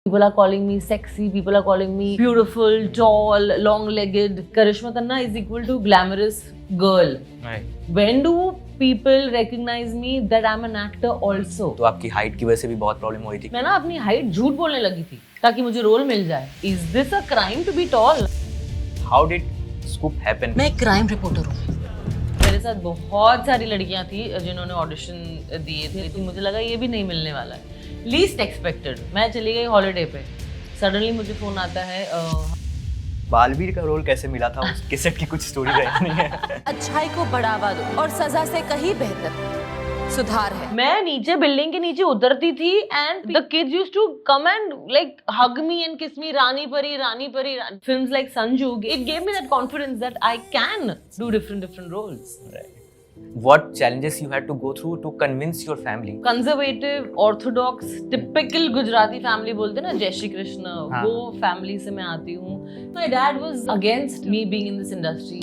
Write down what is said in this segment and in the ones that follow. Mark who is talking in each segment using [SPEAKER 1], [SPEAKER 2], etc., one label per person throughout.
[SPEAKER 1] People are calling me sexy, people are calling me beautiful, tall, long-legged. Karishma Tanna is equal to glamorous girl.
[SPEAKER 2] Right.
[SPEAKER 1] When do people recognize me that I'm an actor also?
[SPEAKER 2] तो आपकी height की वजह से भी बहुत problem हुई थी।
[SPEAKER 1] मैं ना अपनी हाइट झूठ बोलने लगी थी ताकि मुझे रोल मिल जाए. Is this a crime to be tall?
[SPEAKER 2] How did Scoop happen?
[SPEAKER 3] मैं एक क्राइम रिपोर्टर हूँ.
[SPEAKER 1] मेरे साथ बहुत सारी लड़कियां थी जिन्होंने ऑडिशन दिए थे, लेकिन मुझे लगा ये भी नहीं मिलने वाला है. Least expected. मैं चली गई हॉलिडे पे. सडनली मुझे फोन आता है
[SPEAKER 2] बालवीर का रोल कैसे मिला था? उसके सेट की कुछ स्टोरी रहती नहीं है।
[SPEAKER 3] अच्छाई को बढ़ावा दो और सजा से कहीं बेहतर सुधार है.
[SPEAKER 1] मैं नीचे बिल्डिंग के नीचे उतरती थी and the kids used to come and like hug me and kiss me. Rani Pari films like Sanjog, it gave me that confidence that I can do different roles.
[SPEAKER 2] What challenges you had to go through to convince your family?
[SPEAKER 1] Conservative, orthodox, typical Gujarati family बोलते हैं ना, जय श्री कृष्ण,
[SPEAKER 2] हाँ.
[SPEAKER 1] वो family से मैं आती हूँ. My dad was against me being in this industry.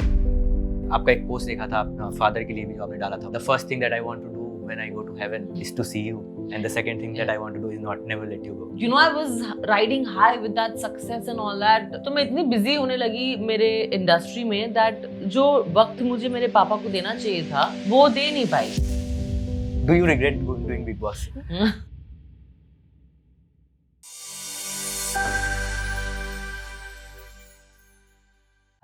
[SPEAKER 2] आपका एक पोस्ट देखा था फादर के लिए भी जो आपने डाला था. The first thing that I want to do when I go to heaven is to see you, and the second thing that I want to do is not never let you go.
[SPEAKER 1] You know, I was riding high with that success and all that. तो मैं इतनी busy होने लगी मेरे industry में that जो वक्त मुझे मेरे पापा को देना चाहिए था वो दे नहीं पाई.
[SPEAKER 2] Do you regret doing Big Boss?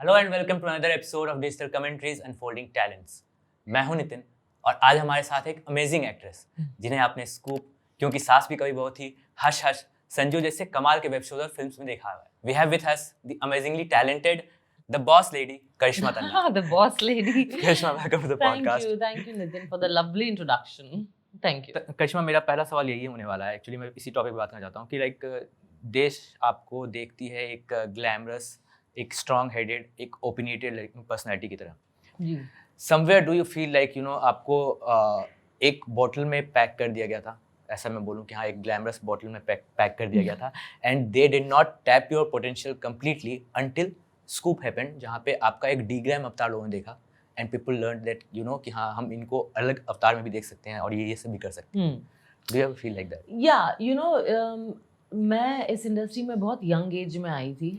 [SPEAKER 2] Hello and welcome to another episode of digital commentaries unfolding talents. मैं हूं नितिन और आज हमारे साथ एक अमेजिंग एक्ट्रेस जिन्हें आपने स्कूप, क्योंकि सास भी कभी बहुत थी, हश हश, संजू जैसे कमाल के वेब शोज और फिल्म्स में देखा हुआ है. We have with us the amazingly talented the boss lady Karishma Tanna.
[SPEAKER 1] The boss lady.
[SPEAKER 2] Karishma, welcome to the podcast.
[SPEAKER 1] Thank you Nitin for the lovely introduction. Thank you.
[SPEAKER 2] Karishma, मेरा पहला सवाल यही होने वाला है. एक्चुअली मैं इसी टॉपिक पे बात करना चाहता हूँ कि लाइक देश आपको देखती है एक ग्लैमरस, एक स्ट्रॉन्ग हेडेड, एक ओपिनियटेड पर्सनैलिटी की तरह.
[SPEAKER 1] जी.
[SPEAKER 2] Somewhere do you feel like you know आपको एक बॉटल में पैक कर दिया गया था, ऐसा मैं बोलूँ कि हाँ एक ग्लैमरस बॉटल में पैक कर दिया गया था, and they did not tap your potential completely until scoop happened, जहाँ पे आपका एक डीग्रैम अवतार लोगों ने देखा and people learn that you no कि हाँ हम इनको अलग अवतार में भी देख सकते हैं और ये सब भी कर सकते हैं. Do you feel like that?
[SPEAKER 1] या यू नो, मैं इस इंडस्ट्री में बहुत यंग एज में आई थी.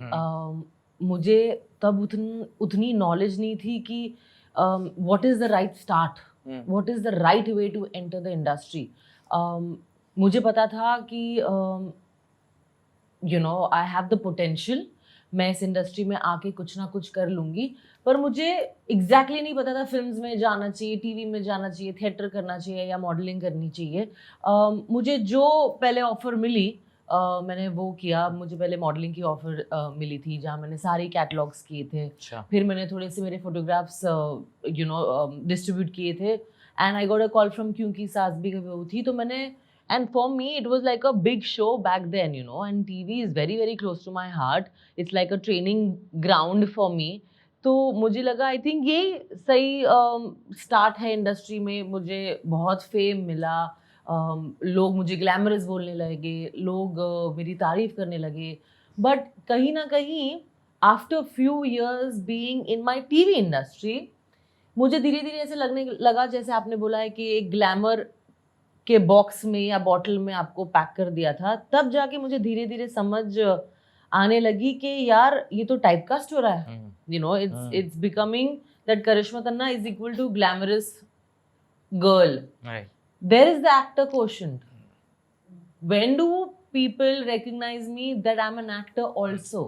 [SPEAKER 1] मुझे तब उतनी नॉलेज नहीं थी कि what is the right start, what is the right way to enter the industry. मुझे पता था कि you know I have the potential, मैं इस इंडस्ट्री में आके कुछ ना कुछ कर लूँगी, पर मुझे exactly नहीं पता था फिल्म्स में जाना चाहिए, टीवी में जाना चाहिए, थिएटर करना चाहिए या मॉडलिंग करनी चाहिए. मुझे जो पहले ऑफर मिली मैंने वो किया. मुझे पहले मॉडलिंग की ऑफर मिली थी जहाँ मैंने सारे कैटलॉग्स किए थे. फिर मैंने थोड़े से मेरे फोटोग्राफ्स यू नो डिस्ट्रीब्यूट किए थे and I got a call from क्योंकि सास भी कभी वो थी, तो मैंने, and for me it was like a big show back then, you know, and TV is very very close to my heart. It's like a training ground for me. तो मुझे लगा आई थिंक यही सही start है industry में. मुझे बहुत fame मिला, लोग मुझे ग्लैमरस बोलने लगे, लोग मेरी तारीफ करने लगे. बट कहीं ना कहीं after few years being in my TV industry मुझे धीरे धीरे ऐसे लगने लगा जैसे आपने बोला है कि एक ग्लैमर के बॉक्स में या बॉटल में आपको पैक कर दिया था. तब जाके मुझे धीरे धीरे समझ आने लगी कि यार ये तो टाइपकास्ट हो रहा है. You know, it's becoming that Karishma Tanna is equal to glamorous girl. There is the actor quotient. When do people recognize me that I'm an actor also?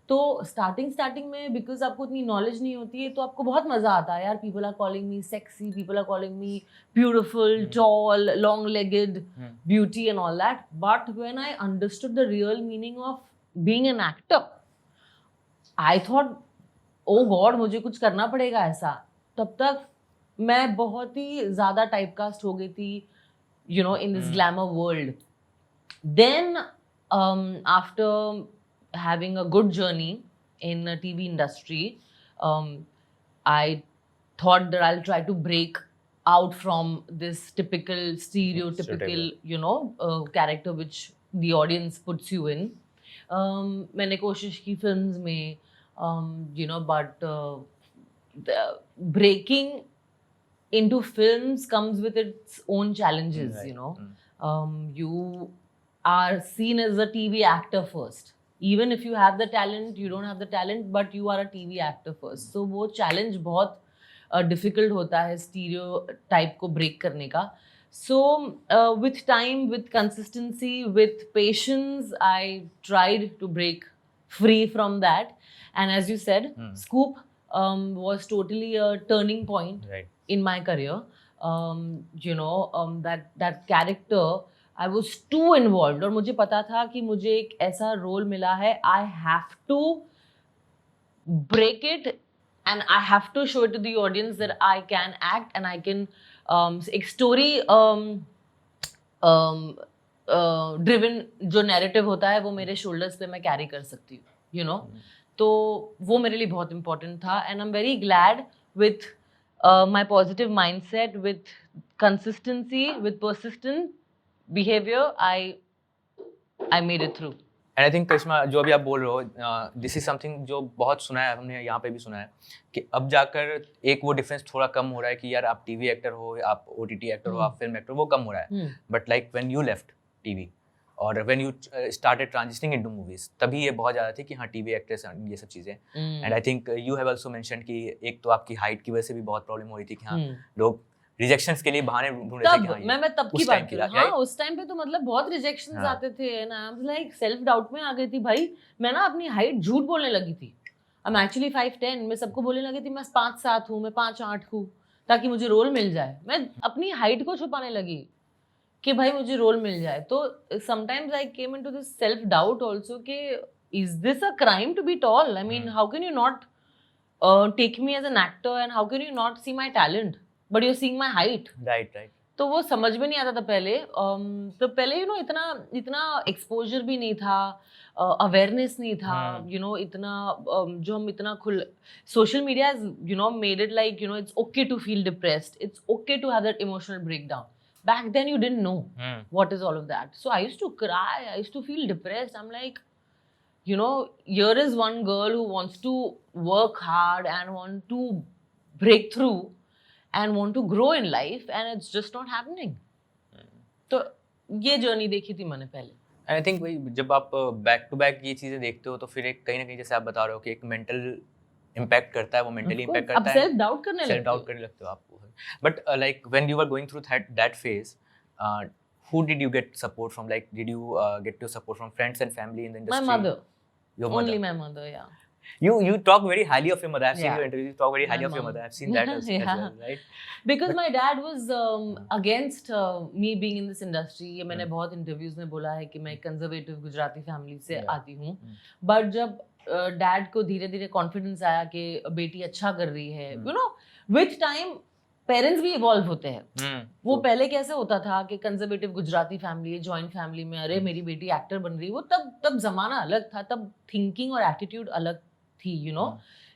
[SPEAKER 1] तो स्टार्टिंग में बिकॉज आपको उतनी नॉलेज नहीं होती है तो आपको बहुत मज़ा आता है यार. People are calling me sexy, people are calling me beautiful, tall, long legged, beauty and all that. But when I understood the real meaning of being an actor, I thought oh god मुझे कुछ करना पड़ेगा ऐसा. तब तक मैं बहुत ही ज़्यादा टाइपकास्ट हो गई थी, you know, in this glamour world. Then after having a good journey in a TV industry, I thought that I'll try to break out from this typical stereotypical, you know, character which the audience puts you in. मैंने कोशिश की films में, you know, but the breaking into films comes with its own challenges, you know. are seen as a TV actor first. Even if you have the talent, you don't have the talent, but you are a TV actor first. So वो challenge बहुत difficult होता है stereotype को break करने का. So with time, with consistency, with patience, I tried to break free from that. And as you said, Scoop was totally a turning point in my career. That character, I was too involved और मुझे पता था कि मुझे एक ऐसा role मिला है, I have to break it and I have to show it to the audience that I can act and I can एक story driven जो narrative होता है वो मेरे shoulders पे मैं carry कर सकती हूँ, you know. तो वो मेरे लिए बहुत important था and I'm very glad with my positive mindset, with consistency, with persistent behavior, I made it through.
[SPEAKER 2] And I think Karishma जो अभी आप बोल रहे हो, दिस इज समथिंग जो बहुत सुना है, हमने यहाँ पे भी सुना है कि अब जाकर एक वो डिफरेंस थोड़ा कम हो रहा है कि यार आप टीवी एक्टर हो, आप ओटीटी एक्टर हो, आप फिल्म एक्टर हो, वो कम हो रहा है. But like when you left TV और when you started transitioning into movies, तभी ये बहुत ज़्यादा थी कि हाँ टीवी एक्टर्स ये सब चीज़ें. And I think you have also mentioned कि एक तो आपकी हाइट की वजह से भी बहुत प्रॉब्लम हो रही थी कि हाँ लोग रिजेक्शंस के लिए बहाने ढूंढ रहे थे कि हाँ
[SPEAKER 1] मैं तब की बात कर रही हूँ. हाँ उस टाइम पे तो मतलब बहुत रिजेक्शंस आते थे ना. I was like self doubt में आ गई थी भाई. मैं ना अपनी हाइट झूठ बोलने लगी थी. I am actually 5'10". मैं सबको बोलने लगी थी मैं 5'7" हूँ, मैं 5'8" हूँ, ताकि मुझे रोल मिल जाए. मैं अपनी हाइट को छुपाने लगी कि भाई मुझे रोल मिल जाए. तो sometimes I came into this self doubt also कि is this a crime to be tall? I mean how can you not take me as an actor and how can you not see my talent but you seeing my height?
[SPEAKER 2] Right.
[SPEAKER 1] तो वो समझ में नहीं आता था पहले. तो पहले यू नो इतना एक्सपोजर भी नहीं था, अवेयरनेस नहीं था, यू नो इतना जो हम इतना खुल social media you know made it like you know it's okay to feel depressed, it's okay to have that emotional breakdown. Back then you didn't know what is all of that. So I used to cry, I used to feel depressed. I'm like, you know, here is one girl who wants to work hard and want to break through and want to grow in life and it's just not happening. तो ये journey देखी थी मैंने पहले.
[SPEAKER 2] And I think वही जब आप back to back ये चीज़ें देखते हो तो फिर एक कहीं ना कहीं जैसे आप बता रहे हो कि एक मेंटल इम्पैक्ट करता है, वो मेंटली इम्पैक्ट करता है.
[SPEAKER 1] सेल्फ डाउट करने लगते हो
[SPEAKER 2] आप. But like when you were going through that phase, who did you get support from? Like, did you get your support from friends and family in the industry?
[SPEAKER 1] My mother.
[SPEAKER 2] Your mother.
[SPEAKER 1] Only my mother, yeah.
[SPEAKER 2] You talk very highly of your mother. I've seen your interviews. You talk very highly of your mother. I've seen that as well, right?
[SPEAKER 1] Because my dad was against me being in this industry. ये मैंने बहुत interviews में बोला है कि मैं conservative Gujarati family से आती हूँ. But जब dad को धीरे धीरे confidence आया कि बेटी अच्छा कर रही है, you know, with time parents भी इवॉल्व होते हैं. वो पहले कैसे होता था कि कंजर्वेटिव गुजराती फैमिली है, जॉइंट फैमिली में, अरे मेरी बेटी एक्टर बन रही है, वो तब जमाना अलग था, तब थिंकिंग और एटीट्यूड अलग थी, यू नो.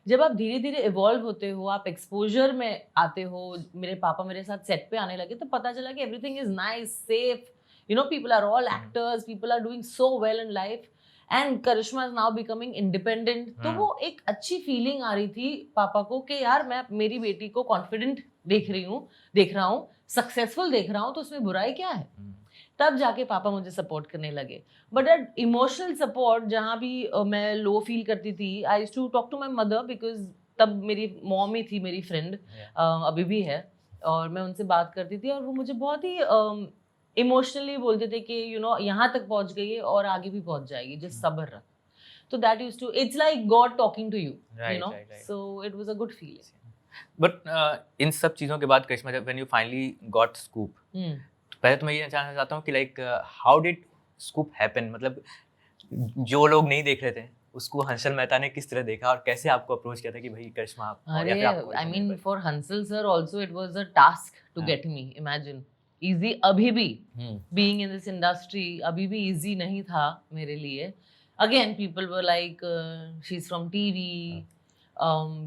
[SPEAKER 1] जब आप धीरे धीरे इवॉल्व होते हो, आप एक्सपोजर में आते हो, मेरे पापा मेरे साथ सेट पे आने लगे तो पता चला कि everything is nice, safe, you know, people are all actors, people are doing so well in life and Karishma is now becoming independent. तो वो एक अच्छी फीलिंग आ रही थी पापा को कि यार मैं मेरी बेटी को कॉन्फिडेंट देख रहा हूँ, सक्सेसफुल देख रहा हूँ, तो उसमें बुराई क्या है. तब जाके पापा मुझे सपोर्ट करने लगे. बट दैट इमोशनल सपोर्ट जहाँ भी मैं लो फील करती थी, I used to talk to my mother because तब मेरी मॉम ही थी मेरी फ्रेंड, अभी भी है, और मैं उनसे बात करती थी और वो मुझे बहुत ही इमोशनली बोलते थे कि यू नो यहाँ तक पहुँच गई है और आगे भी पहुँच जाएगी, जस्ट सब्र रख. तो that used to, it's like god talking to you, you know. So it was a good feeling.
[SPEAKER 2] But इन सब चीज़ों के बाद करिश्मा, जब when you finally got scoop, तो पहले तो मैं ये जानना चाहता हूँ कि like how did scoop happen? मतलब जो लोग नहीं देख रहे थे उसको हंसल मेहता ने किस तरह देखा और कैसे आपको अप्रोच किया था कि भाई करिश्मा आप?
[SPEAKER 1] अरे I mean for Hansal sir also it was a task to get me. Imagine easy अभी भी बीइंग इन दिस इंडस्ट्री अभी भी इजी नहीं था मेरे लिए. Again people were like she is from TV,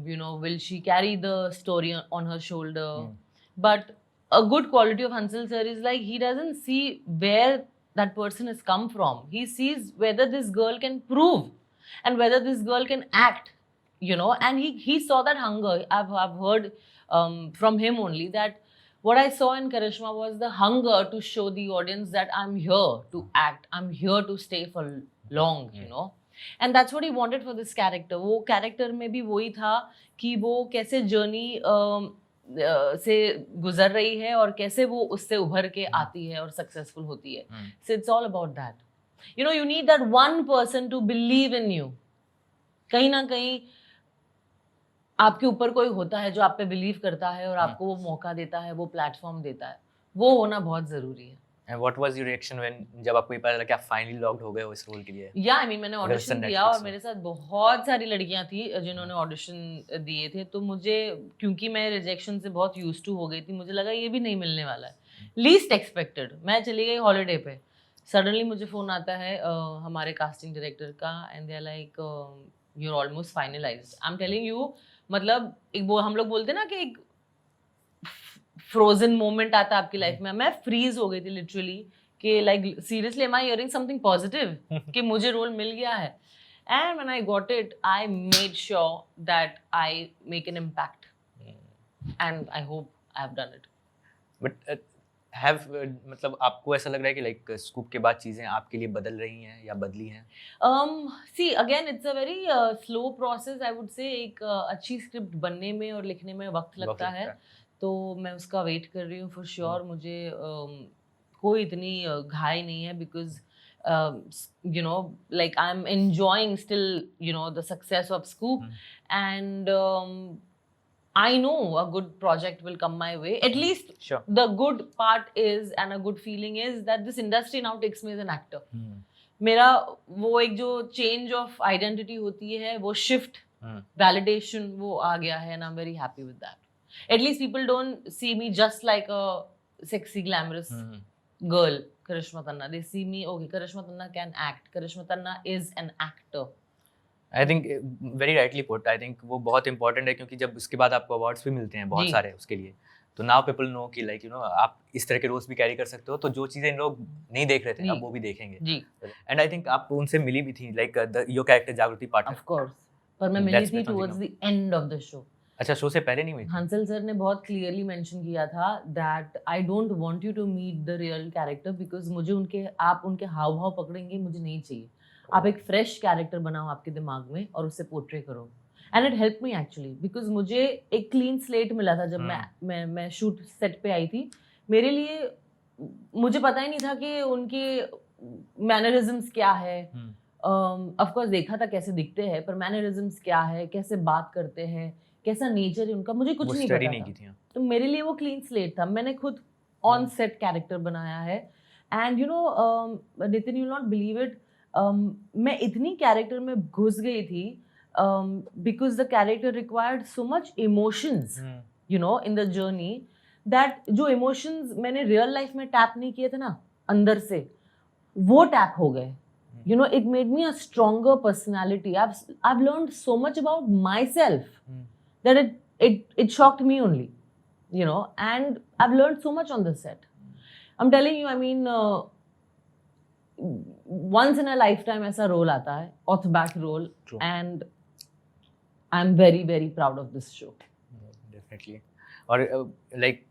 [SPEAKER 1] you know, will she carry the story on her shoulder? But a good quality of Hansal sir is like he doesn't see where that person has come from. He sees whether this girl can prove and whether this girl can act, you know. And he saw that hunger. I've heard from him only that what I saw in Karishma was the hunger to show the audience that I'm here to act, I'm here to stay for long, you know. And that's what he wanted for this character. वो character में भी वही था कि वो कैसे journey से गुजर रही है और कैसे वो उससे उभर के आती है और successful होती है. So it's all about that. You know, you need that one person to believe in you. कहीं ना कहीं आपके ऊपर कोई होता है जो आप पे बिलीव करता है और आपको वो मौका देता है, वो प्लेटफॉर्म देता है, वो होना बहुत जरूरी है.
[SPEAKER 2] And what was your reaction when जब आपको ये पता चला कि आप फाइनली लॉक्ड हो गए हो इस रोल के लिए?
[SPEAKER 1] या आई मीन मैंने ऑडिशन दिया और
[SPEAKER 2] Netflix
[SPEAKER 1] मेरे साथ बहुत सारी लड़कियां थी जिन्होंने ऑडिशन दिए थे, तो मुझे क्योंकि मैं रिजेक्शन से बहुत यूज्ड टू हो गई थी, मुझे लगा ये भी नहीं मिलने वाला है. Least expected. मैं चली गई हॉलीडे पे, सडनली मुझे फोन आता है हमारे कास्टिंग डायरेक्टर का, and they are like you are almost finalised. I am telling you, मतलब एक वो हम लोग बोलते हैं ना कि एक फ्रोजन मोमेंट आता है आपकी लाइफ में. मैं फ्रीज हो गई थी लिटरली कि लाइक सीरियसली एम आई हियरिंग समथिंग पॉजिटिव कि मुझे रोल मिल गया है. And when I got it I made sure that I make an impact and I hope I have done it.
[SPEAKER 2] But have मतलब आपको ऐसा लग रहा है कि लाइक स्कूप के बाद चीज़ें आपके लिए बदल रही हैं या बदली हैं?
[SPEAKER 1] See, again, it's a very slow process, I would say. एक अच्छी स्क्रिप्ट बनने में और लिखने में वक्त लगता है, तो मैं उसका वेट कर रही हूँ फॉर श्योर. मुझे कोई इतनी घाई नहीं है, because you know, like I'm enjoying still, you know, the success of Scoop, and I know a good project will come my way. At least
[SPEAKER 2] Sure.
[SPEAKER 1] the good part is, and a good feeling is, that this industry now takes me as an actor. मेरा वो एक जो change of identity होती है, वो shift, validation, वो आ गया है, and I am very happy with that. At least people don't see me just like a sexy glamorous girl Karishma Tanna. They see me, okay, Karishma Tanna can act. Karishma Tanna is an actor.
[SPEAKER 2] I think very rightly put. I think वो बहुत important है, क्योंकि जब उसके बाद आपको awards भी मिलते हैं बहुत सारे उसके लिए, तो नाउ पीपल नो कि लाइक यू नो आप इस तरह के रोल्स भी कैरी कर सकते हो, तो जो चीज़ें इन लोग नहीं देख रहे थे अब वो भी देखेंगे.
[SPEAKER 1] जी.
[SPEAKER 2] एंड आई थिंक आप उनसे मिली भी थी, लाइक योर कैरेक्टर जागृति पाठक.
[SPEAKER 1] Of course. पर मैं मिली थी towards the end of the show.
[SPEAKER 2] अच्छा, शो से पहले नहीं हुई?
[SPEAKER 1] हंसल सर ने बहुत क्लियरली मेंशन किया था that I don't want you to meet the real character, because मुझे आप उनके हाव भाव पकड़ेंगे, मुझे नहीं चाहिए. आप एक फ्रेश कैरेक्टर बनाओ आपके दिमाग में और उससे पोर्ट्रे करो. And it help me actually, because मुझे एक क्लीन स्लेट मिला था जब मैं शूट सेट पे आई थी. मेरे लिए मुझे पता ही नहीं था कि उनके मैनरिज्म्स क्या है. ऑफ कोर्स देखा था कैसे दिखते हैं, पर मैनरिज्म्स क्या है, कैसे बात करते हैं, कैसा नेचर है उनका, मुझे कुछ नहीं पता था. तो मेरे लिए वो क्लीन स्लेट था. मैंने खुद ऑन सेट कैरेक्टर बनाया है. And you know Nitin, you not believe it, मैं इतनी कैरेक्टर में घुस गई थी because the character required so much emotions, you know, in the journey, that जो इमोशंस मैंने रियल लाइफ में टैप नहीं किए थे ना अंदर से, वो टैप हो गए. You know, it made me a stronger personality. I've learned so much about myself that it shocked me only, you know, and I've learned so much on the set. I'm telling you, I mean, once in a lifetime ऐसा role आता है, off-back role. True. And I'm very, very proud of this show.
[SPEAKER 2] Definitely. और like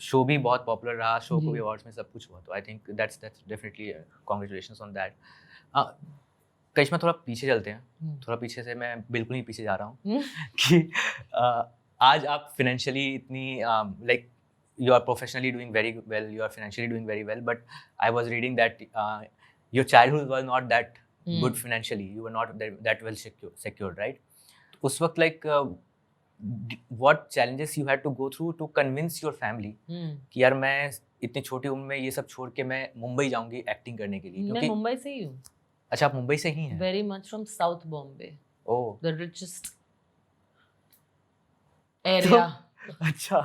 [SPEAKER 2] show भी बहुत popular रहा, show को भी awards में सब कुछ हुआ, तो I think that's definitely congratulations on that. Karishma, थोड़ा पीछे चलते हैं. थोड़ा पीछे से, मैं बिल्कुल नहीं पीछे जा रहा हूँ कि आज आप फाइनेंशियली इतनी like you are professionally doing very well, you are financially doing very well, but I was reading that your childhood was not that good financially, you were not that well secured, right? उस वक्त like what challenges you had to go through to convince your family कि यार मैं इतनी छोटी उम्र में ये सब छोड़ के मैं मुंबई जाऊंगी एक्टिंग करने के लिए?
[SPEAKER 1] मैं मुंबई से ही हूँ.
[SPEAKER 2] अच्छा, आप मुंबई से ही हैं?
[SPEAKER 1] Very much from South Bombay. Oh. The richest area. अच्छा.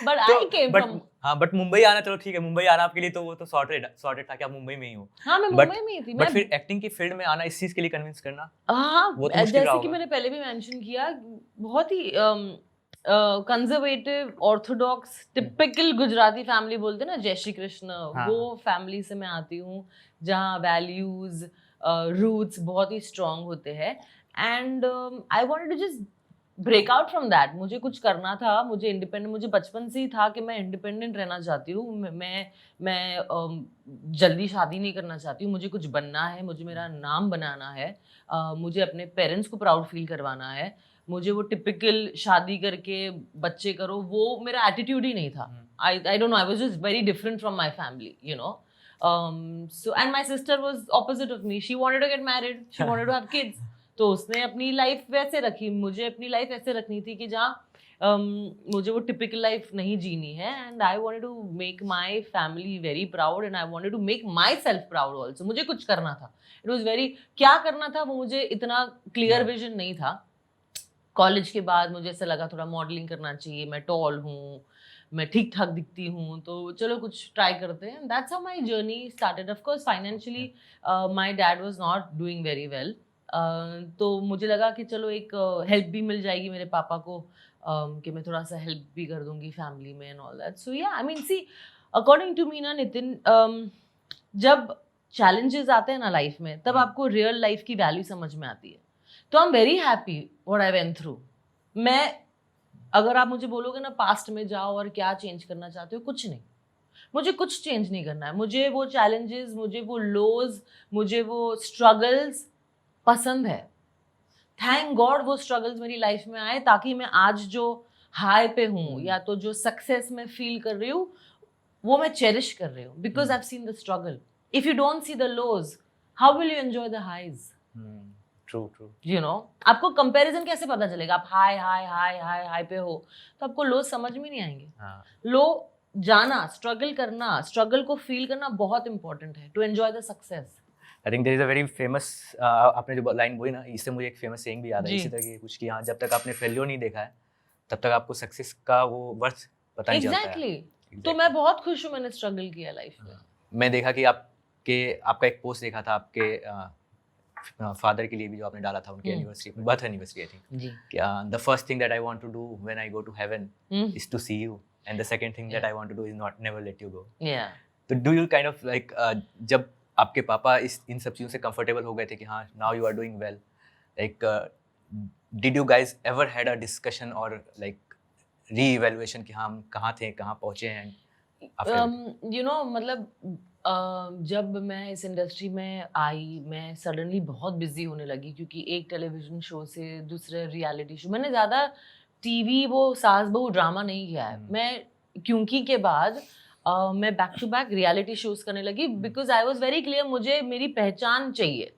[SPEAKER 1] But I came from.
[SPEAKER 2] हाँ, बट मुंबई आना, चलो ठीक है, मुंबई आना आपके लिए तो वो तो सॉर्टेड था कि आप मुंबई में ही हो.
[SPEAKER 1] हाँ, मैं मुंबई में ही थी.
[SPEAKER 2] बट फिर एक्टिंग की फील्ड में आना, इस चीज के लिए कन्विंस करना,
[SPEAKER 1] हाँ,
[SPEAKER 2] वो तो मुश्किल
[SPEAKER 1] जैसे कि मैंने पहले भी मेंशन किया, बहुत ही conservative, orthodox, typical Gujarati family बोलते हैं ना, जय श्री कृष्ण, वो फैमिली से मैं आती हूँ जहाँ वैल्यूज, रूट्स बहुत ही स्ट्रांग होते हैं. And I wanted to just break out from that, मुझे कुछ करना था, मुझे इंडिपेंडेंट, मुझे बचपन से ही था कि मैं इंडिपेंडेंट रहना चाहती हूँ, मैं जल्दी शादी नहीं करना चाहती हूँ, मुझे कुछ बनना है, मुझे मेरा नाम बनाना है, मुझे अपने पेरेंट्स को प्राउड फील करवाना है, मुझे वो टिपिकल शादी करके बच्चे करो, वो मेरा एटीट्यूड ही नहीं था. I don't know, I was just very different from my family, you know. So and my sister was opposite of me. She wanted to get married, she wanted to have kids. तो उसने अपनी life वैसे रखी, मुझे अपनी life ऐसे रखनी थी कि जहाँ मुझे वो टिपिकल लाइफ नहीं जीनी है. And I wanted to make my family very proud and I wanted to make myself proud also. मुझे कुछ करना था. इट वॉज वेरी, क्या करना था वो मुझे इतना क्लियर विजन नहीं था. कॉलेज के बाद मुझे ऐसा लगा थोड़ा मॉडलिंग करना चाहिए, मैं टॉल हूँ, मैं ठीक ठाक दिखती हूँ, तो चलो कुछ ट्राई करते हैं. That's how my journey started. Of course financially my dad was not doing very well, तो मुझे लगा कि चलो एक हेल्प भी मिल जाएगी मेरे पापा को, कि मैं थोड़ा सा हेल्प भी कर दूंगी फैमिली में and all that. So yeah I mean see, according to me ना नितिन, जब चैलेंजेस आते हैं ना लाइफ में, तब आपको रियल लाइफ की वैल्यू समझ में आती है. तो आई am very happy what I went through. मैं, अगर आप मुझे बोलोगे ना पास्ट में जाओ और क्या चेंज करना चाहते हो, कुछ नहीं, मुझे कुछ चेंज नहीं करना है. मुझे वो चैलेंजेस, मुझे वो लोज, मुझे वो स्ट्रगल्स पसंद है. थैंक गॉड वो स्ट्रगल्स मेरी लाइफ में आए, ताकि मैं आज जो हाई पे हूँ या तो जो सक्सेस में फील कर रही हूँ, वो मैं चेरिश कर रही हूँ, because I have seen the struggle. If you don't see the lows, how will you enjoy the highs?
[SPEAKER 2] True true.
[SPEAKER 1] You know, आपको कंपैरिजन कैसे पता चलेगा? आप high high high high high पे हो तो आपको लो समझ में नहीं आएंगे. लो जाना, स्ट्रगल करना, स्ट्रगल को फील करना बहुत इंपॉर्टेंट है to enjoy the success.
[SPEAKER 2] I think there is a very famous, आपने जो लाइन बोली ना, इससे मुझे एक फेमस सेइंग भी याद है इसी तरह की कुछ, कि हाँ, जब तक आपने फेलियर नहीं देखा है तब तक आपको सक्सेस का वो वर्थ पता नहीं चलता है.
[SPEAKER 1] एग्जैक्टली. तो मैं बहुत खुश हूँ मैंने स्ट्रगल किया लाइफ में.
[SPEAKER 2] मैं देखा कि आपका एक पोस्ट देखा था आपके फादर के लिए भी, जो आपने डाला था उनकी anniversary, birth anniversary I think. The first thing that I want to do when I go to heaven is to see you, and the second thing that I want to do is not never let you go. तो do you kind of like, जब आपके पापा इन सब चीज़ों से comfortable हो गए थे कि हाँ now you are doing well, like did you guys ever had a discussion और लाइक री-इवैल्यूएशन कि हाँ हम कहाँ थे, कहाँ पहुँचे हैं?
[SPEAKER 1] यू नो, मतलब जब मैं इस इंडस्ट्री में आई, मैं सडनली बहुत बिजी होने लगी, क्योंकि एक टेलीविजन शो से दूसरे रियलिटी शो. मैंने ज़्यादा टीवी वो सास बहू ड्रामा नहीं किया है. मैं क्योंकि के बाद मैं back to back reality shows करने लगी, because I was very clear, मुझे मेरी पहचान चाहिए.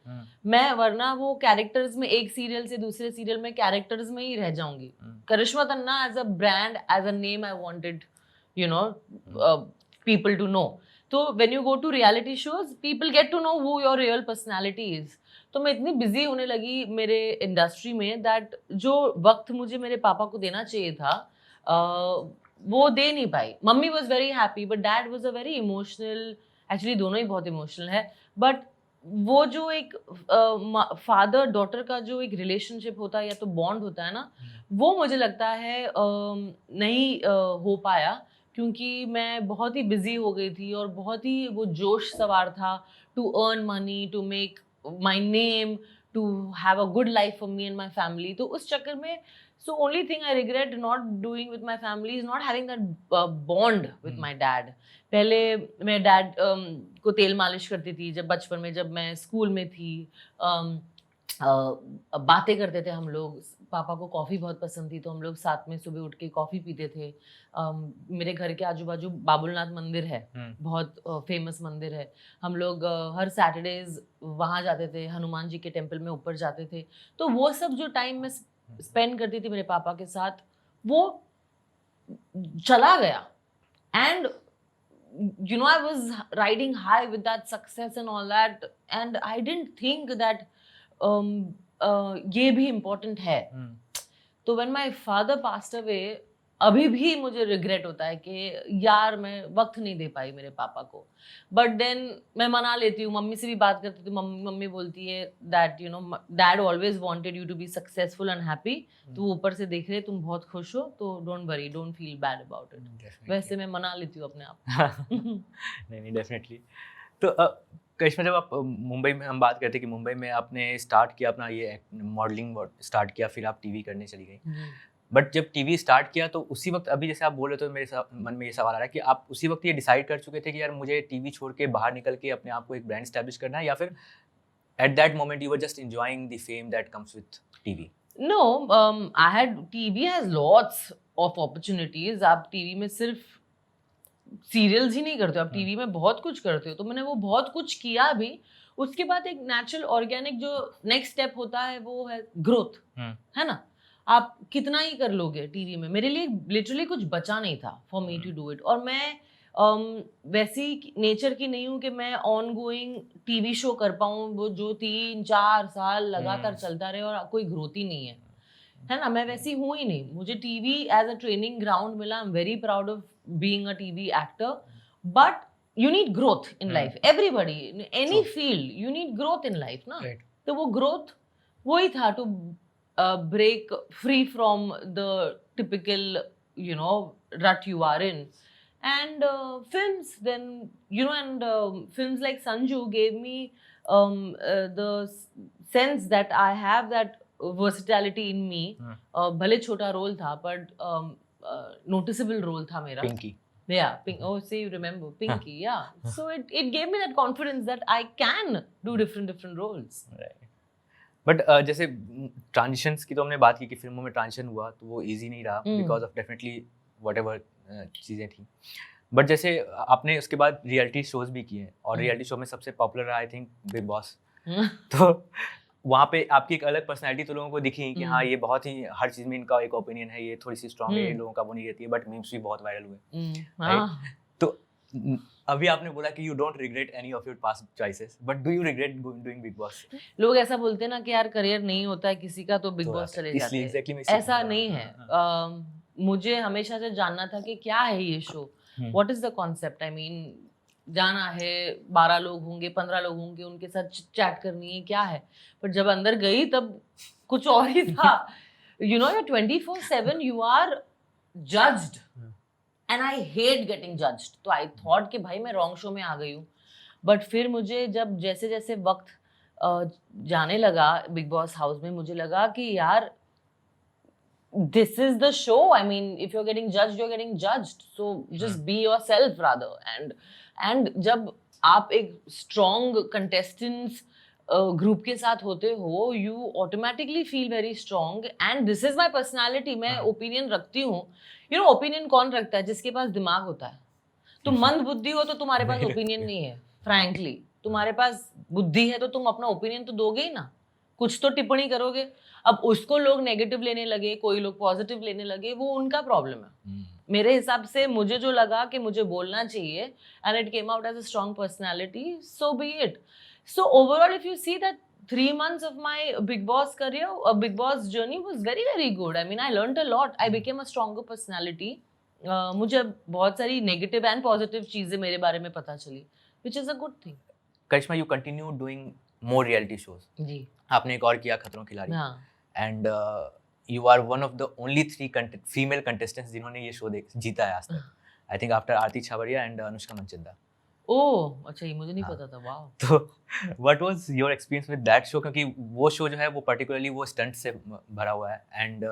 [SPEAKER 1] मैं वरना वो कैरेक्टर्स में, एक सीरियल से दूसरे सीरियल में कैरेक्टर्स में ही रह जाऊंगी. Karishma Tanna as a brand, as a name, I wanted you know people to know. तो when you go to reality shows, people get to know who your real personality is. तो मैं इतनी बिजी होने लगी मेरे इंडस्ट्री में दैट जो वक्त मुझे मेरे पापा को देना चाहिए था वो दे नहीं पाई. मम्मी was very happy but dad was a very emotional, actually दोनों ही बहुत इमोशनल है, बट वो जो एक फादर डॉटर का जो एक रिलेशनशिप होता है या तो बॉन्ड होता है ना, वो मुझे लगता है नहीं हो पाया, क्योंकि मैं बहुत ही बिजी हो गई थी और बहुत ही वो जोश सवार था to earn money, to make my name, to have a good life for me and my family. तो उस चक्कर में, so only thing I regret not doing with my family is not having that bond with my dad. पहले मैं dad को तेल मालिश करती थी जब बचपन में, जब मैं स्कूल में थी. बातें करते थे हम लोग. पापा को कॉफ़ी बहुत पसंद थी, तो हम लोग साथ में सुबह उठ के कॉफ़ी पीते थे. मेरे घर के आजू बाजू बाबुलनाथ मंदिर है, बहुत फेमस मंदिर है. हम लोग हर सैटरडेज वहाँ जाते थे, हनुमान जी के टेम्पल में ऊपर जाते थे. तो वो सब जो टाइम में स्पेंड करती थी मेरे पापा के साथ, वो चला गया. And you know, I was riding high with that success and all that, and I didn't think that ये भी important है. तो when my father passed away, अभी भी मुझे रिग्रेट होता है कि यार मैं वक्त नहीं दे पाई मेरे पापा को. बट देन मैं मना लेती हूँ, मम्मी से भी बात करती थी. मम्मी बोलती है that you know dad always wanted you to be successful and happy. तो वो ऊपर से देख रहे तुम बहुत खुश हो, तो don't worry, don't feel bad about it. वैसे मैं मना लेती हूँ अपने आप.
[SPEAKER 2] नहीं डेफिनेटली. तो करिश्मा, जब आप मुंबई में, हम बात करते हैं कि मुंबई में आपने स्टार्ट किया अपना ये मॉडलिंग स्टार्ट किया, फिर आप टीवी करने चली गई। बट जब टीवी स्टार्ट किया तो उसी वक्त, अभी जैसे आप बोल रहे, तो मेरे मन में ये सवाल आ रहा है कि आप उसी वक्त ये डिसाइड कर चुके थे कि यार मुझे टीवी छोड़ के बाहर निकल के अपने आप को एक ब्रांड स्टैब्लिश करना है, या फिर at that moment you were just enjoying the fame that comes with TV?
[SPEAKER 1] No, I had TV has lots of opportunities. आप टीवी में सिर्फ सीरियल्स ही नहीं करते हो, आप टीवी में बहुत कुछ करते हो। तो मैंने वो बहुत कुछ किया भी। उसके बाद एक नेचुरल ऑर्गेनिक जो नेक्स्ट स्टेप होता है वो है ग्रोथ, है ना। आप कितना ही कर लोगे टीवी में। मेरे लिए लिटरली कुछ बचा नहीं था for me to do it. और मैं वैसी नेचर की नहीं हूँ कि मैं ऑन गोइंग टीवी शो कर पाऊँ वो जो 3-4 साल लगातार चलता रहे और कोई ग्रोथ ही नहीं है ना। मैं वैसी हूँ ही नहीं। मुझे TV as a training ground मिला। I am very proud of being a TV actor, but you need growth in life. Everybody, in any field, you need growth in life, ना?
[SPEAKER 2] Right.
[SPEAKER 1] तो वो growth वही था to break free from the typical, rut you are in. And films, then, and films like Sanju gave me the sense that I have that versatility in me. भले छोटा role था, but noticeable role था मेरा.
[SPEAKER 2] Pinky.
[SPEAKER 1] Yeah, oh, say you remember Pinky, yeah. So it gave me that confidence that I can do different roles.
[SPEAKER 2] But जैसे transitions की तो हमने बात की कि फिल्मों में ट्रांजिशन हुआ तो वो इजी नहीं रहा, बिकॉज ऑफ डेफिनेटली व्हाटएवर चीज़ें थी। बट जैसे आपने उसके बाद रियलिटी शोज भी किए, और रियलिटी शो में सबसे पॉपुलर रहा आई थिंक बिग बॉस। तो वहाँ पे आपकी एक अलग पर्सनैलिटी तो लोगों को दिखी कि हाँ, ये बहुत ही हर चीज़ में इनका एक ओपिनियन है, ये थोड़ी सी स्ट्रॉन्ग है, ये लोगों का वो नहीं रहती है, बट मीम्स भी बहुत वायरल हुए, राइट? तो अभी आपने बोला कि you don't regret any of your past choices, but do you regret doing big boss?
[SPEAKER 1] लोग ऐसा बोलते हैं ना कि यार करियर नहीं होता है किसी का तो बिग बॉस चले जाते हैं। ऐसा नहीं है। मुझे हमेशा से जानना था कि क्या है ये show, what is the concept. I mean जाना है, 12 लोग होंगे, 15 लोग होंगे, उनके साथ चैट करनी है, क्या है। पर जब अंदर गई तब कुछ और ही था। you're 24/7 you are judged and I hate getting judged. तो I thought कि भाई मैं रॉन्ग शो में आ गई हूँ। बट फिर मुझे जब जैसे जैसे वक्त जाने लगा बिग बॉस हाउस में, मुझे लगा कि यार this is the show. I mean, if you're getting judged, you're getting judged. So just be yourself rather. And जब आप एक strong contestants ग्रुप के साथ होते हो, you automatically feel very strong. And this is my personality. मैं opinion रखती हूँ। ओपिनियन कौन रखता है? जिसके पास दिमाग होता है। तुम मंद बुद्धि हो तो तुम्हारे पास ओपिनियन नहीं है। फ्रैंकली तुम्हारे पास बुद्धि है तो तुम अपना ओपिनियन तो दोगे ही ना, कुछ तो टिप्पणी करोगे। अब उसको लोग नेगेटिव लेने लगे, कोई लोग पॉजिटिव लेने लगे, वो उनका प्रॉब्लम है। मेरे हिसाब से मुझे जो लगा कि मुझे बोलना चाहिए, and it came out as a strong personality, so be it. So overall, if you see that 3 months of my Big Boss career, Big Boss journey was very, very good. I mean, I learned a lot. I became a stronger personality. मुझे बहुत सारी negative and positive चीजें मेरे बारे में पता चली, which is a good thing.
[SPEAKER 2] Karishma, you continue doing more reality shows.
[SPEAKER 1] जी।
[SPEAKER 2] आपने एक और किया खतरों के खिलाड़ी।
[SPEAKER 1] हाँ।
[SPEAKER 2] And you are one of the only 3 female contestants जिन्होंने ये शो जीता है आज तक। I think after Aarti Chhabria and Anushka Manchanda.
[SPEAKER 1] ओह अच्छा, ये मुझे नहीं पता था। वाह।
[SPEAKER 2] तो what was your experience with that show? क्योंकि वो शो जो है वो पर्टिकुलरली वो स्टंट से भरा हुआ है, एंड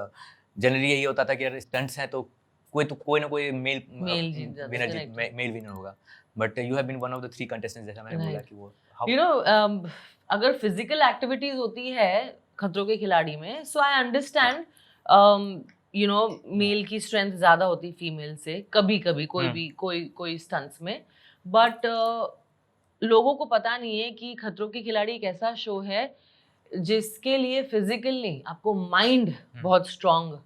[SPEAKER 2] जनरली यही होता था कि अगर स्टंट्स हैं तो कोई ना कोई मेल विनर होगा, but you have been one of the 3 contestants, जैसा मैंने बोला कि वो
[SPEAKER 1] अगर फिजिकल एक्टिविटीज होती है खतरों के खिलाड़ी में, सो आई अंडरस्टैंड मेल की स्ट्रेंथ ज्यादा होती फीमेल से कभी कभी, कोई स्टंट्स में। बट लोगों को पता नहीं है कि खतरों के खिलाड़ी एक ऐसा शो है जिसके लिए फिजिकल नहीं, आपको माइंड बहुत स्ट्रॉन्ग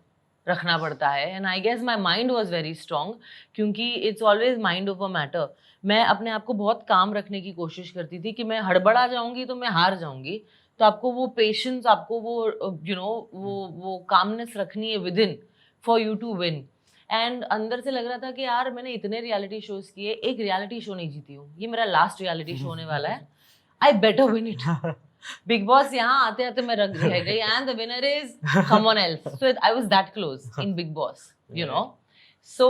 [SPEAKER 1] रखना पड़ता है। And I guess my mind was very strong, क्योंकि it's always mind over matter. मैं अपने आप को बहुत काम रखने की कोशिश करती थी कि मैं हड़बड़ा जाऊंगी तो मैं हार जाऊंगी। तो आपको वो पेशेंस, आपको वो वो कामनेस रखनी है within for you to win. And अंदर से लग रहा था कि यार मैंने इतने रियलिटी शोज किए, एक रियलिटी शो नहीं जीती हूँ, ये मेरा लास्ट रियलिटी शो होने वाला है, I better win it. Bigg Boss यहाँ आते आते मैं रह गई, and the winner is someone else. So I was that close in Bigg Boss, so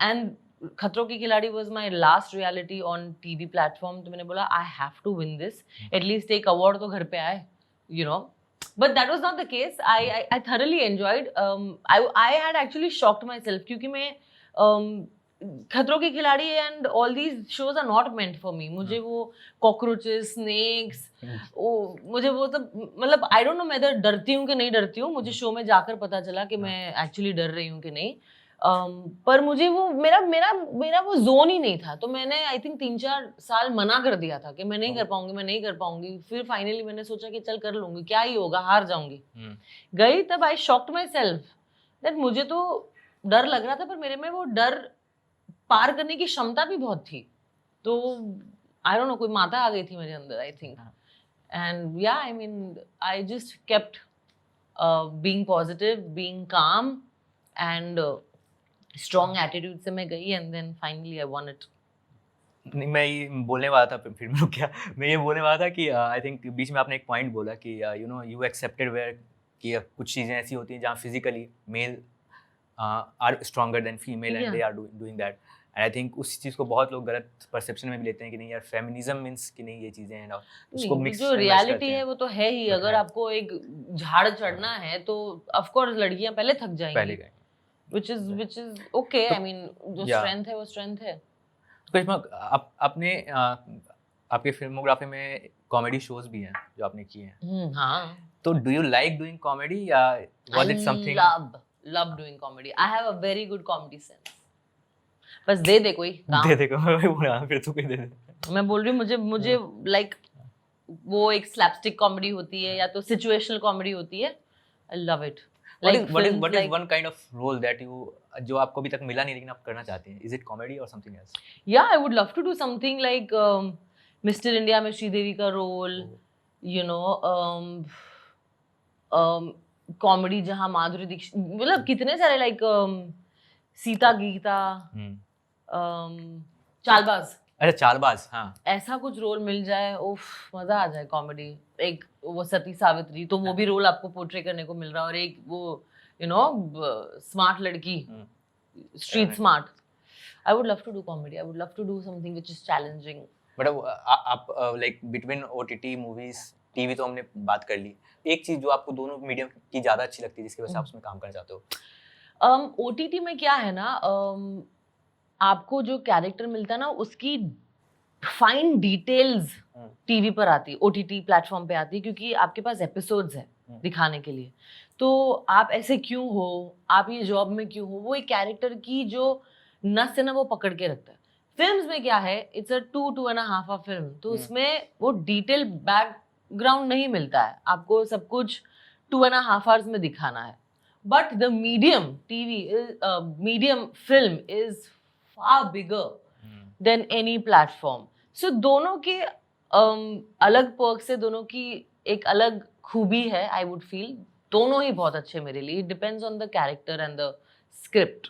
[SPEAKER 1] and Khatron Ke Khiladi was my last reality on TV platform, तो मैंने बोला I have to win this, at least एक अवार्ड तो घर पे आए, you know. But that was not the case. I thoroughly enjoyed. I had actually shocked myself क्योंकि मैं Khatron Ke Khiladi and all these shows are not meant for me. मुझे वो cockroaches, snacks, मुझे वो सब, मतलब आई डोंट नो मैं इधर डरती हूँ कि नहीं डरती हूँ. मुझे शो में जाकर पता चला कि मैं एक्चुअली डर रही हूँ कि नहीं. पर मुझे वो मेरा मेरा मेरा वो जोन ही नहीं था. तो मैंने आई थिंक 3-4 साल मना कर दिया था कि मैं नहीं कर पाऊंगी, मैं नहीं कर पाऊंगी. फिर फाइनली मैंने सोचा कि चल कर लूंगी, क्या ही होगा, हार जाऊंगी. गई तब आई शॉक्ड माई सेल्फ दैट मुझे तो डर लग रहा था, पर मेरे में वो डर पार करने की क्षमता भी बहुत थी. तो आई डोंट नो, कोई माता आ गई थी मेरे अंदर, आई think. And yeah I mean I just kept being positive, being calm and strong attitude से मैं गई and then finally I won it.
[SPEAKER 2] नहीं, मैं ये बोलने वाला था, फिर मैं रुक गया. मैं ये बोलने वाला था कि आई थिंक बीच में आपने एक पॉइंट बोला कि you know you accepted where कि कुछ चीज़ें ऐसी होती हैं जहाँ physically male are stronger than female and they are doing that. And I think उस चीज़ को बहुत लोग गलत परसेप्शन में भी लेते हैं कि नहीं यार फेमिनिज्म मीन्स कि नहीं ये चीज़ें हैं, और उसको मिक्स
[SPEAKER 1] जो रियलिटी है वो तो है ही.
[SPEAKER 2] But
[SPEAKER 1] अगर
[SPEAKER 2] है.
[SPEAKER 1] आपको एक झाड़ चढ़ना है तो ऑफ कोर्स लड़कियां पहले थक
[SPEAKER 2] पहले
[SPEAKER 1] जाएंगी,
[SPEAKER 2] गए.
[SPEAKER 1] which is okay.
[SPEAKER 2] तो-
[SPEAKER 1] I mean जो
[SPEAKER 2] Yeah.
[SPEAKER 1] स्ट्रेंथ है वो स्ट्रेंथ है.
[SPEAKER 2] करिश्मा, आपने आपके फिल्मोग्राफी में कॉमेडी शोज भी हैं जो आपने किए हैं,
[SPEAKER 1] हाँ.
[SPEAKER 2] तो do you like doing comedy या was it something?
[SPEAKER 1] love doing comedy. I have a very good comedy sense. बस दे कोई काम.
[SPEAKER 2] दे देखो, मैं बोला फिर तो कोई दे दे.
[SPEAKER 1] मैं बोल रही हूँ मुझे लाइक वो एक स्लैपस्टिक कॉमेडी होती है या तो सिचुएशनल कॉमेडी होती है. I love it.
[SPEAKER 2] What
[SPEAKER 1] Like
[SPEAKER 2] is what is
[SPEAKER 1] films
[SPEAKER 2] what is
[SPEAKER 1] like-
[SPEAKER 2] one kind of role that you जो आपको अभी तक मिला नहीं लेकिन आप करना चाहते हैं? Is it comedy or something else?
[SPEAKER 1] Yeah, I would love to do something like Mr. India में श्रीदेवी का रोल, you know, कॉमेडी जहाँ माधुरी दीक्षित, मतलब कितने सारे लाइक सीता गीता, चालबाज,
[SPEAKER 2] अच्छा, चालबाज. हाँ,
[SPEAKER 1] ऐसा कुछ रोल मिल जाए, उफ मजा आ जाए. कॉमेडी एक वो सती सावित्री, तो वो भी रोल आपको पोर्ट्रे करने को मिल रहा है, और एक वो यू नो स्मार्ट लड़की, street smart. I would love to do comedy. I would love to do something which is challenging.
[SPEAKER 2] But आप like between OTT movies, TV तो हमने बात कर ली. एक चीज जो आपको दोनों मीडियम की ज्यादा अच्छी लगती है जिसकी वजह से आप उसमें काम करना चाहते हो?
[SPEAKER 1] OTT में क्या है ना, आपको जो कैरेक्टर मिलता है ना उसकी फाइन डिटेल्स टीवी पर आती है, OTT प्लेटफॉर्म पे आती है, क्योंकि आपके पास एपिसोड्स है दिखाने के लिए. तो आप ऐसे क्यों हो, आप ये जॉब में क्यों हो, वो एक कैरेक्टर की जो नस है ना वो पकड़ के रखता है. फिल्म्स में क्या है, इट्स अ 2.5 hour फिल्म, तो उसमें वो डिटेल बैकग्राउंड नहीं मिलता है. आपको सब कुछ 2.5 hours में दिखाना है. But the medium TV, medium film is far bigger than any platform. So दोनों के अलग पर्क्स है, दोनों की एक अलग खूबी है. I would feel दोनों ही बहुत अच्छे मेरे लिए. It depends on the character and the script.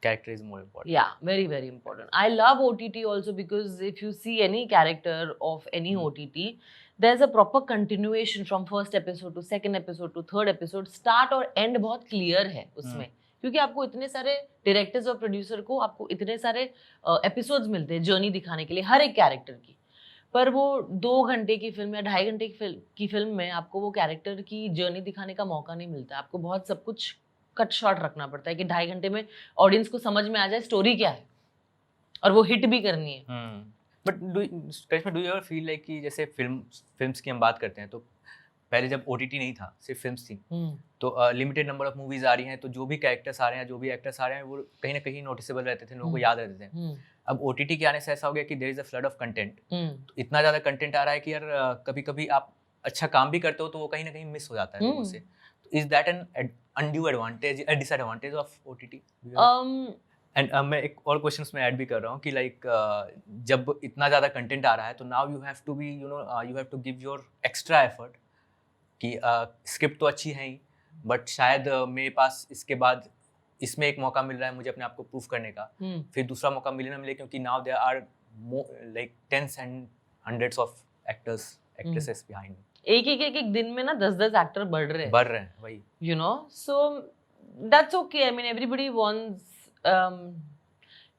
[SPEAKER 2] Character is more important.
[SPEAKER 1] Yeah, very very important. I love OTT also because if you see any character of any OTT, there's a proper continuation from first episode to second episode to third episode. Start और end बहुत clear है उसमें, क्योंकि आपको इतने सारे directors और producer को आपको इतने सारे एपिसोड्स मिलते हैं जर्नी दिखाने के लिए हर एक कैरेक्टर की. पर वो 2 घंटे की फिल्म या 2.5 घंटे की फिल्म में आपको वो कैरेक्टर की जर्नी दिखाने का मौका नहीं मिलता. आपको बहुत सब कुछ कट शॉर्ट रखना पड़ता है कि 2.5 घंटे में ऑडियंस को समझ में आ जाए स्टोरी क्या है और वो हिट भी करनी है.
[SPEAKER 2] But Karishma, do you ever feel like कि जैसे फिल्म्स की हम बात करते हैं, तो पहले जब OTT नहीं था, सिर्फ फिल्म्स थी, तो लिमिटेड नंबर ऑफ मूवीज आ रही हैं, तो जो भी कैरेक्टर्स आ रहे हैं, जो भी एक्टर्स आ रहे हैं, वो कहीं ना कहीं नोटिसेबल रहते थे, लोगों को याद रहते थे. अब OTT के आने से ऐसा हो गया कि there is a flood of content. तो इतना ज़्यादा कंटेंट आ रहा है कि यार कभी कभी आप अच्छा काम भी करते हो तो वो कहीं ना कहीं मिस हो जाता है लोगों से. तो is that an undue advantage, a disadvantage of OTT? And मैं एक और क्वेश्चन उसमें ऐड भी कर रहा हूँ कि लाइक जब इतना ज़्यादा कंटेंट आ रहा है तो now you have to be you have to give your extra effort कि स्क्रिप्ट तो अच्छी है ही, बट शायद मेरे पास इसके बाद इसमें एक मौका मिल रहा है मुझे अपने आप को प्रूफ करने का, फिर दूसरा मौका मिले ना मिले, क्योंकि now there are like tens and hundreds of actors actresses behind.
[SPEAKER 1] एक दिन में ना 10 एक्टर बढ़ रहे हैं
[SPEAKER 2] वही,
[SPEAKER 1] you know. So that's okay. I mean everybody wants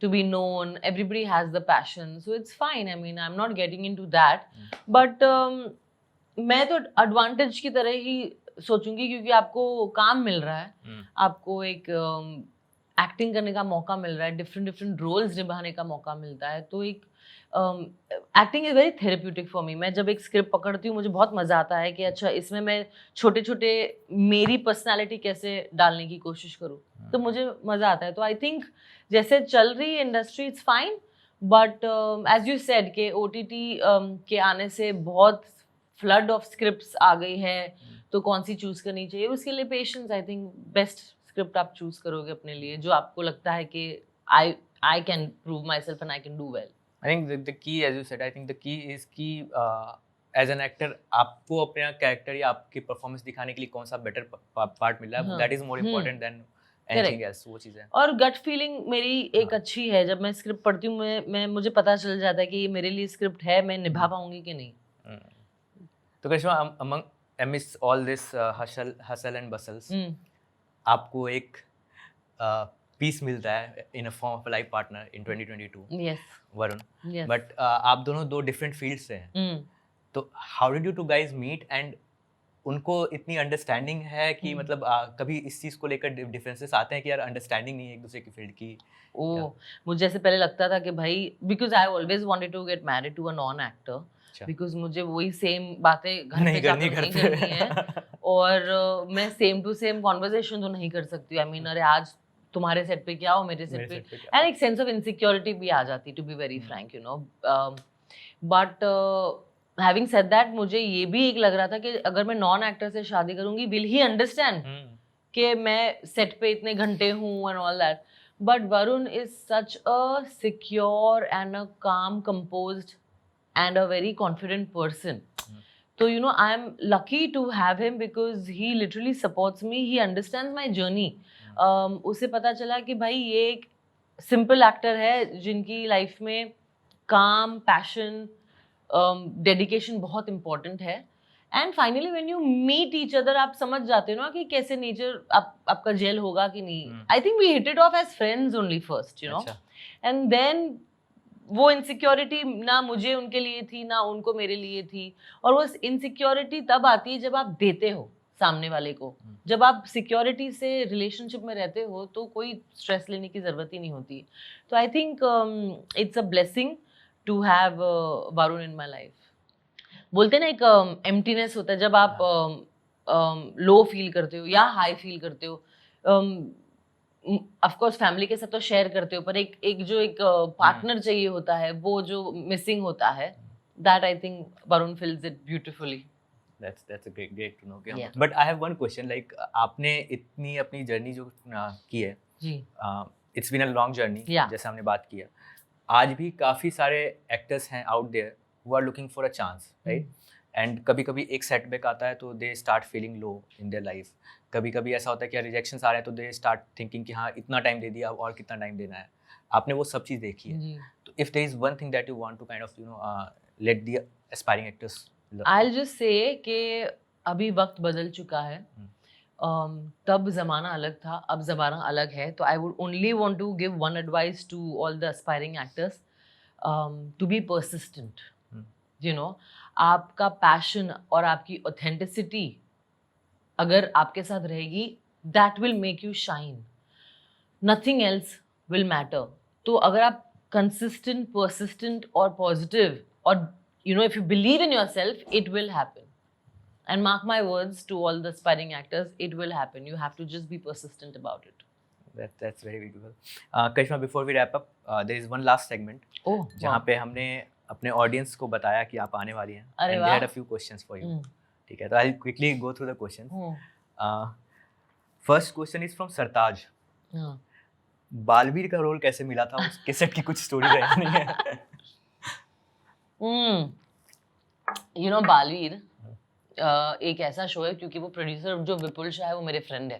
[SPEAKER 1] to be known. Everybody has the passion, so it's fine. I mean, I'm not getting into that. But मैं तो advantage की तरह ही सोचूंगी, क्योंकि आपको काम मिल रहा है, आपको एक एक्टिंग करने का मौका मिल रहा है, डिफरेंट रोल्स निभाने का मौका मिलता है, तो एक acting is very therapeutic for me. मैं जब एक स्क्रिप्ट पकड़ती हूँ मुझे बहुत मजा आता है कि अच्छा इसमें मैं छोटे छोटे मेरी पर्सनालिटी कैसे डालने की कोशिश करूँ, तो मुझे मजा आता है. तो आई थिंक जैसे चल रही है industry it's fine, but as you said के OTT के आने से बहुत फ्लड ऑफ स्क्रिप्ट्स आ गई है, तो कौन सी चूज करनी चाहिए, उसके लिए patience. I think best script आप चूज करोगे अपने लिए जो आपको लगता है कि I can prove my self and I can do well.
[SPEAKER 2] I think the key, as you said, I think the key is कि as an actor आपको अपना कैरेक्टर या आपकी परफॉर्मेंस दिखाने के लिए कौन सा बेटर पार्ट मिला है, that is more important than anything else. वो चीज़ है.
[SPEAKER 1] और गट फीलिंग मेरी एक अच्छी है, जब मैं स्क्रिप्ट पढ़ती हूँ मैं मुझे पता चल जाता है कि ये मेरे लिए स्क्रिप्ट है, मैं निभा पाऊंगी कि नहीं.
[SPEAKER 2] तो करिश्मा, amidst all this hustle and bustles, आपको एक पीस मिलता है in a form of life partner in 2022.
[SPEAKER 1] Yes.
[SPEAKER 2] Varun.
[SPEAKER 1] Yes.
[SPEAKER 2] But आप दोनों दो डिफरेंट फील्ड से हैं, तो how did you two guys meet, and उनको इतनी अंडरस्टैंडिंग है कि मतलब कभी इस चीज़ को लेकर डिफरेंसेस आते हैं कि यार अंडरस्टैंडिंग नहीं है एक दूसरे की फील्ड की?
[SPEAKER 1] मुझे जैसे पहले लगता था कि भाई, because I always wanted to get married to a non actor, because मुझे वही सेम बातें घर पे जाकर नहीं करनी है, और मैं सेम टू सेम कॉन्वर्सेशन तो नहीं कर सकती. आई मीन, अरे आज तुम्हारे सेट पे क्या हो, मेरे सेट पे, एंड एक सेंस ऑफ इनसिक्योरिटी भी आ जाती, to be very frank, you know. But having said that, मुझे ये भी एक लग रहा था कि अगर मैं नॉन एक्टर से शादी करूंगी, विल ही अंडरस्टैंड कि मैं सेट पे इतने घंटे हूँ and all that. But Varun is such a secure and a calm composed and a very confident person. So, you know, I'm lucky to have him because he literally supports me. He understands my journey. उसे पता चला कि भाई ये एक simple actor है जिनकी life में काम, पैशन, डेडिकेशन बहुत इम्पोर्टेंट है. And finally when you meet each other, आप समझ जाते हो ना कि कैसे नेचर आपका जेल होगा कि नहीं. I think we hit it off as friends only first, you know. And then वो इनसिक्योरिटी ना मुझे उनके लिए थी ना उनको मेरे लिए थी. और वो इनसिक्योरिटी तब आती है जब आप देते हो सामने वाले को. जब आप सिक्योरिटी से रिलेशनशिप में रहते हो तो कोई स्ट्रेस लेने की ज़रूरत ही नहीं होती. तो I think it's a blessing to have Varun in my life. बोलते ना एक एम्प्टीनेस होता है जब आप लो फील करते हो या हाई फील करते हो. ऑफ कोर्स फैमिली के साथ तो शेयर करते हो, पर एक जो एक पार्टनर चाहिए होता है, वो जो मिसिंग होता है, that I think Varun fills it beautifully.
[SPEAKER 2] That's a great to know.
[SPEAKER 1] Yeah.
[SPEAKER 2] But I have one question, like आपने इतनी अपनी जर्नी जो की है,
[SPEAKER 1] जी,
[SPEAKER 2] it's been a long journey.
[SPEAKER 1] Yeah.
[SPEAKER 2] जैसे हमने बात किया, आज भी काफ़ी सारे एक्टर्स हैं out there who are looking for a chance, right? And कभी कभी एक सेटबैक आता है तो they start feeling low in their life. कभी कभी ऐसा होता है कि रिजेक्शंस आ रहे हैं तो दे स्टार्ट थिंकिंग कि हाँ इतना टाइम दे दिया, अब और कितना टाइम देना है. आपने वो सब चीज़ देखी है, तो if there is one thing that you want to kind of let the aspiring actors,
[SPEAKER 1] I will just say कि अभी वक्त बदल चुका है. तब ज़माना अलग था, अब ज़माना अलग है. तो I would only want to give one advice to all the aspiring actors, to be persistent. You know, आपका पैशन और आपकी ऑथेंटिसिटी अगर आपके साथ रहेगी, that will make you shine. Nothing else will matter. तो अगर आप कंसिस्टेंट, परसिस्टेंट और पॉजिटिव, और you know, if you believe in yourself, it will happen. And mark my words to all the aspiring actors, it will happen. You have to just be persistent about it.
[SPEAKER 2] That's very beautiful. Karishma, before we wrap up, there is one last segment.
[SPEAKER 1] Oh,
[SPEAKER 2] जहाँ पे हमने अपने audience को बताया कि आप आने वाली हैं.
[SPEAKER 1] अरे
[SPEAKER 2] and
[SPEAKER 1] वाह.
[SPEAKER 2] they had a few questions for you. ठीक है, तो I'll quickly go through the questions. First question is from Sartaj. Baalveer का रोल कैसे मिला था? उसके सेट की कुछ स्टोरी रही नहीं है?
[SPEAKER 1] यू नो, बालवीर एक ऐसा शो है, क्योंकि वो प्रोड्यूसर जो विपुल शाह है वो मेरे फ्रेंड है.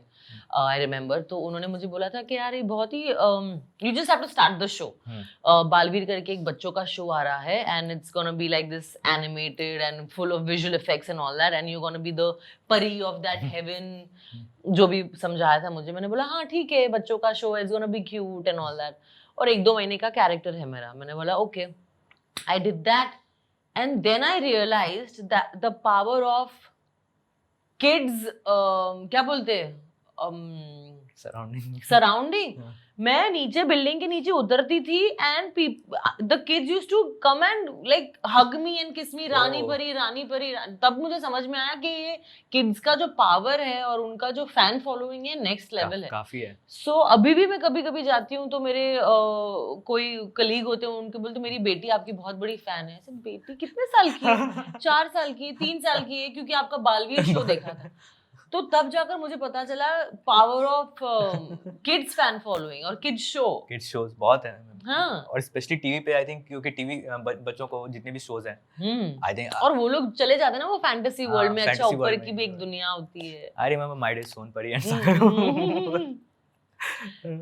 [SPEAKER 1] आई रिमेम्बर, तो उन्होंने मुझे बोला था कि यार ये बहुत ही you just have to start the show. Baalveer करके एक बच्चों का शो आ रहा है, and it's gonna be like this animated and full of visual effects and all that, and you gonna be the परी ऑफ दैट हेवन. जो भी समझाया था मुझे, मैंने बोला हाँ ठीक है, बच्चों का शो है, it's gonna be cute and all that. और 1-2 महीने का कैरेक्टर है मेरा. मैंने बोला okay, I did that and then I realized that the power of kids, क्या बोलते हैं,
[SPEAKER 2] सराउंडिंग.
[SPEAKER 1] सराउंडिंग. मैं नीचे बिल्डिंग के नीचे उतरती थी and the kids used to come and like hug me and kiss me, Rani
[SPEAKER 2] Oh.
[SPEAKER 1] परी रानी परी. तब मुझे समझ में आया कि ये किड्स का जो पावर है और उनका जो फैन फॉलोइंग है नेक्स्ट लेवल है.
[SPEAKER 2] काफी है.
[SPEAKER 1] सो अभी भी मैं कभी कभी जाती हूँ तो मेरे कोई कलीग होते हैं, उनके बोलते मेरी बेटी आपकी बहुत बड़ी फैन है. ऐसे बेटी कितने साल की है? 4 साल की, 3 साल की है, क्योंकि आपका बालवीर शो देखा था. तो तब जाकर मुझे पता चला power of kids fan following और किड्स शो.
[SPEAKER 2] किड्स शोज बहुत है.
[SPEAKER 1] हाँ.
[SPEAKER 2] और स्पेशली टीवी पे आई थिंक, क्योंकि टीवी बच्चों को जितने भी शोज हैं आई थिंक.
[SPEAKER 1] और वो लोग चले जाते हैं ना वो फैंटेसी वर्ल्ड में. अच्छा,
[SPEAKER 2] fantasy
[SPEAKER 1] ऊपर
[SPEAKER 2] world
[SPEAKER 1] की
[SPEAKER 2] में.
[SPEAKER 1] भी एक दुनिया होती है.
[SPEAKER 2] I remember my day Sonpari and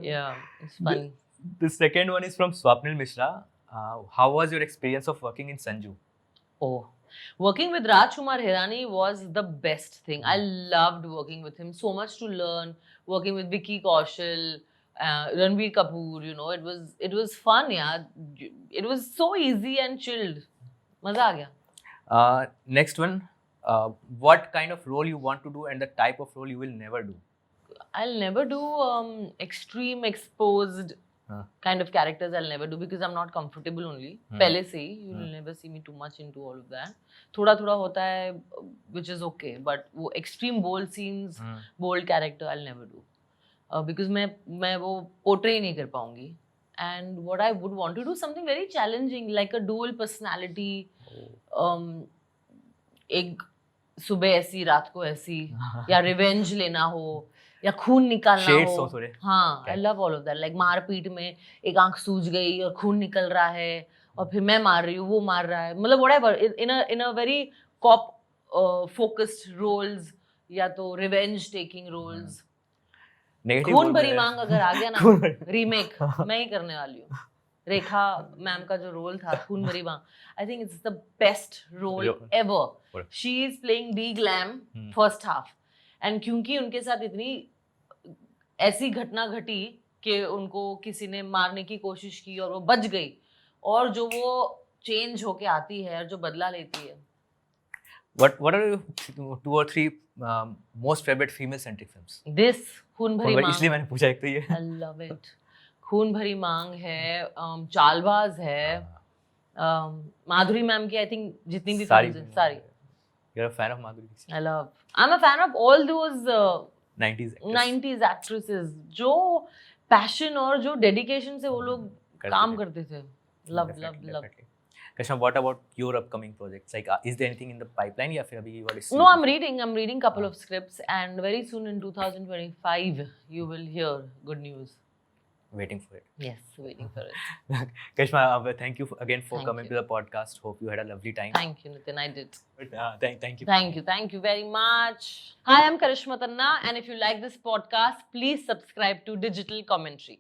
[SPEAKER 1] Yeah, it's funny.
[SPEAKER 2] The second one is from Swapnil Mishra. How was your experience of working in Sanju?
[SPEAKER 1] Oh, working with Rajkumar Hirani was the best thing. I loved working with him. So much to learn. Working with Vicky Kaushal, Ranbir Kapoor. You know, it was fun. Yeah, it was so easy and chilled. मजा आ गया.
[SPEAKER 2] Next one. What kind of role you want to do and the type of role you will never do?
[SPEAKER 1] I'll never do extreme exposed kind of characters. I'll never do because I'm not comfortable only. पहले से ही you will never see me too much into all of that. थोड़ा थोड़ा होता है which is okay, but वो extreme bold scenes, bold character I'll never do because मैं वो portray नहीं कर पाऊंगी. And what I would want to do something very challenging like a dual personality. एक सुबह ऐसी रात को ऐसी, या रिवेंज लेना हो या खून निकालना
[SPEAKER 2] Shades
[SPEAKER 1] हो.
[SPEAKER 2] हो थोड़े.
[SPEAKER 1] हाँ, I love all of that. Like मारपीट में एक आंख सूज गई और खून निकल रहा है और फिर मैं मार रही हूँ, वो मार रहा है, मतलब whatever in a very cop focused roles या तो revenge taking roles. खून भरी मांग अगर आ गया ना रीमेक, मैं ही करने वाली हूँ. रेखा मैम का जो रोल था Khoon Bhari Maang, I think it's the best role ever. She is playing deglam first half and क्योंकि उनके साथ इतनी ऐसी घटना घटी कि उनको किसी ने मारने की कोशिश की और वो बच गई, और जो वो चेंज होके आती है और जो बदला लेती है.
[SPEAKER 2] What are your 2 or 3 most favorite female centric films?
[SPEAKER 1] This खून भरी मांग,
[SPEAKER 2] इसलिए मैंने पूछा एक तो ये.
[SPEAKER 1] I love it. खून भरी मांग है, चालबाज है, माधुरी मैम की आई थिंक जितनी भी फिल्म्स हैं सारी.
[SPEAKER 2] You're a fan of Madhuri Dixit?
[SPEAKER 1] I love. I'm a fan of all those
[SPEAKER 2] 90s actors.
[SPEAKER 1] 90s actresses जो passion और जो dedication से वो लोग काम करते थे. Love, love, love.
[SPEAKER 2] Krishna, what about your upcoming projects? Like, is there anything in the pipeline या फिर अभी you are
[SPEAKER 1] No, I'm reading couple of scripts and very soon in 2025 you will hear good news.
[SPEAKER 2] Waiting for it.
[SPEAKER 1] Yes, waiting for it.
[SPEAKER 2] Krishna, thank you again for
[SPEAKER 1] Thank
[SPEAKER 2] coming
[SPEAKER 1] you.
[SPEAKER 2] to the podcast. Hope you had a lovely time.
[SPEAKER 1] Thank you, Nitin. I did.
[SPEAKER 2] But, thank you.
[SPEAKER 1] Thank you very much. Hi, I'm Karishma Tanna, and if you like this podcast, please subscribe to Digital Commentary.